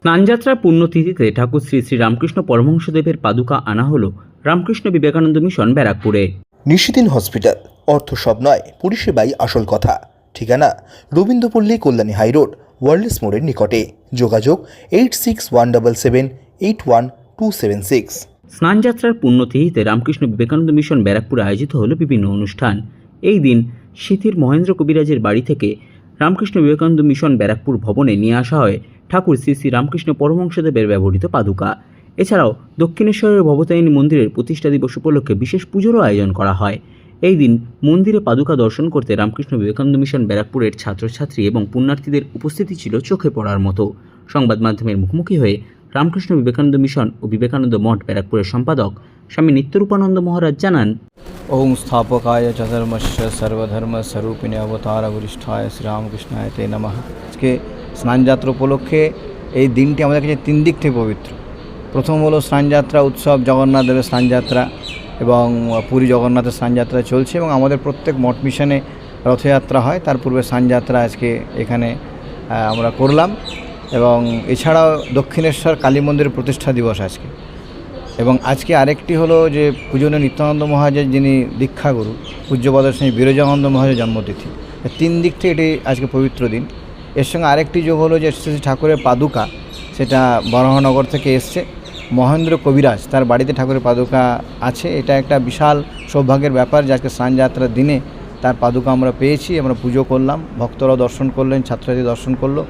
স্নানযাত্রার পুণ্যতিথিতে ঠাকুর শ্রী শ্রী রামকৃষ্ণ পরমহংসদেবের পাদুকা আনা হলো রামকৃষ্ণ বিবেকানন্দ মিশন ব্যারাকপুরে। নিশিদিন হসপিটাল, অর্থ সব নয়, পরিষেবাই আসল কথা। ঠিকানা রবীন্দ্রপল্লী, কল্যাণী হাইরোড, ওয়ার্ল্ডস মোড়ের নিকটে। যোগাযোগ 8617781276। স্নানযাত্রার পুণ্যতিথিতে রামকৃষ্ণ বিবেকানন্দ মিশন ব্যারাকপুরে আয়োজিত হলো বিভিন্ন অনুষ্ঠান। এই দিন সিথির মহেন্দ্র কবিরাজের বাড়ি থেকে রামকৃষ্ণ বিবেকানন্দ মিশন ব্যারাকপুর ভবনে নিয়ে আসা হয় ঠাকুর শ্রী শ্রী রামকৃষ্ণ পরমহংসদেবের ব্যবহৃত পাদুকা। এছাড়াও দক্ষিণেশ্বরের ভবতারিণী মন্দিরের প্রতিষ্ঠা দিবস উপলক্ষে বিশেষ পুজোরও আয়োজন করা হয়। এই দিন মন্দিরে পাদুকা দর্শন করতে রামকৃষ্ণ বিবেকানন্দ মিশন ব্যারাকপুরের ছাত্রছাত্রী এবং পুণ্যার্থীদের উপস্থিতি ছিল চোখে পড়ার মতো। সংবাদ মাধ্যমের মুখোমুখি হয়ে রামকৃষ্ণ বিবেকানন্দ মিশন ও বিবেকানন্দ মঠ ব্যারাকপুরের সম্পাদক স্বামী নিত্যরূপানন্দ মহারাজ জানান, ওম স্থাপকায় চ ধর্মস্য সর্বধর্ম স্বরূপিণে অবতার বরিষ্ঠায় শ্রীরামকৃষ্ণায় তে নমঃ। আজকে স্নানযাত্রা উপলক্ষে এই দিনটি আমাদের কাছে তিন দিক থেকে পবিত্র। প্রথম হলো স্নানযাত্রা উৎসব, জগন্নাথ দেবের স্নানযাত্রা এবং পুরী জগন্নাথের স্নানযাত্রা চলছে এবং আমাদের প্রত্যেক মঠ মিশনে রথযাত্রা হয়। তার পূর্বে স্নানযাত্রা আজকে এখানে আমরা করলাম এবং এছাড়াও দক্ষিণেশ্বর কালী মন্দিরের প্রতিষ্ঠা দিবস আজকে। এবং আজকে আরেকটি হলো যে পূজনীয় নিত্যানন্দ মহারাজের যিনি দীক্ষাগুরু পূজ্যপদ স্বামী বিরজানন্দ মহারাজের জন্মতিথি। তিন দিক থেকে এটি আজকে পবিত্র দিন। এর সঙ্গে আরেকটি যোগ হলো যে শ্রী ঠাকুরের পাদুকা, সেটা বরাহনগর থেকে এসছে। মহেন্দ্র কবিরাজ তার বাড়িতে ঠাকুরের পাদুকা আছে। এটা একটা বিশাল সৌভাগ্যের ব্যাপার যে আজকে স্নানযাত্রার দিনে তার পাদুকা আমরা পেয়েছি। আমরা পুজো করলাম, ভক্তরাও দর্শন করলেন, ছাত্রছাত্রী দর্শন করলো।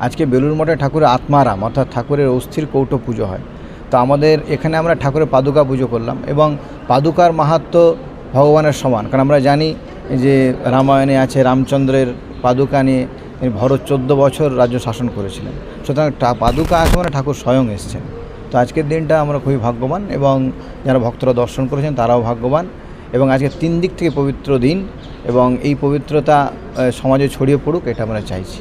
আজকে বেলুড় মঠে ঠাকুরের আত্মারাম অর্থাৎ ঠাকুরের অস্থির কৌটো পুজো হয়। তো আমাদের এখানে আমরা ঠাকুরের পাদুকা পুজো করলাম এবং পাদুকার মাহাত্ম্য ভগবানের সমান। কারণ আমরা জানি যে রামায়ণে আছে রামচন্দ্রের পাদুকা নিয়ে ভরত 14 বছর রাজ্য শাসন করেছিলেন। সুতরাং পাদুকা আসে মানে ঠাকুর স্বয়ং এসেছেন। তো আজকের দিনটা আমরা খুবই ভাগ্যবান এবং যারা ভক্তরা দর্শন করেছেন তারাও ভাগ্যবান। এবং আজকে তিন দিক থেকে পবিত্র দিন এবং এই পবিত্রতা সমাজে ছড়িয়ে পড়ুক, এটা আমরা চাইছি।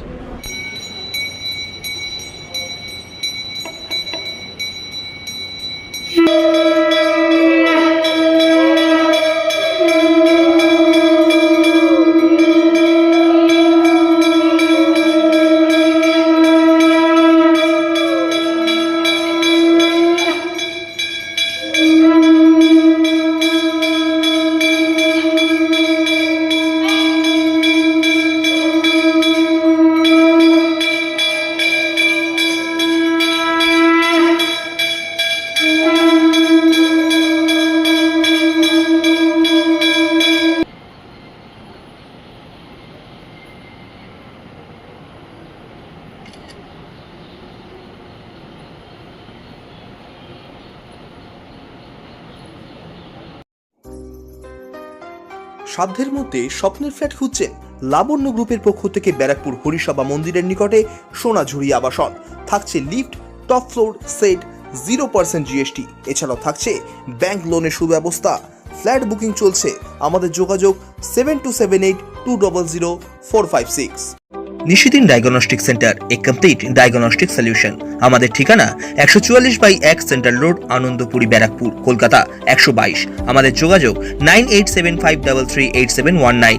সাধ্যের মধ্যে স্বপ্নের ফ্ল্যাট খুঁজছেন? লাবণ্য গ্রুপের পক্ষ থেকে ব্যারাকপুর হরিসভা মন্দিরের নিকটে সোনাঝুরি আবাসন। থাকছে lift, top floor, set, 0% GST। এছাড়াও থাকছে ব্যাংক লোনের সুব্যবস্থা। ফ্ল্যাট বুকিং চলছে। আমাদের যোগাযোগ 7278200456। নিশিদিন ডায়াগনস্টিক সেন্টার, এ কমপ্লিট ডায়াগনস্টিক সলিউশন। আমাদের ঠিকানা 144/1 সেন্ট্রাল রোড, আনন্দপুরি, ব্যারাকপুর, কলকাতা 122। আমাদের যোগাযোগ 9875338719।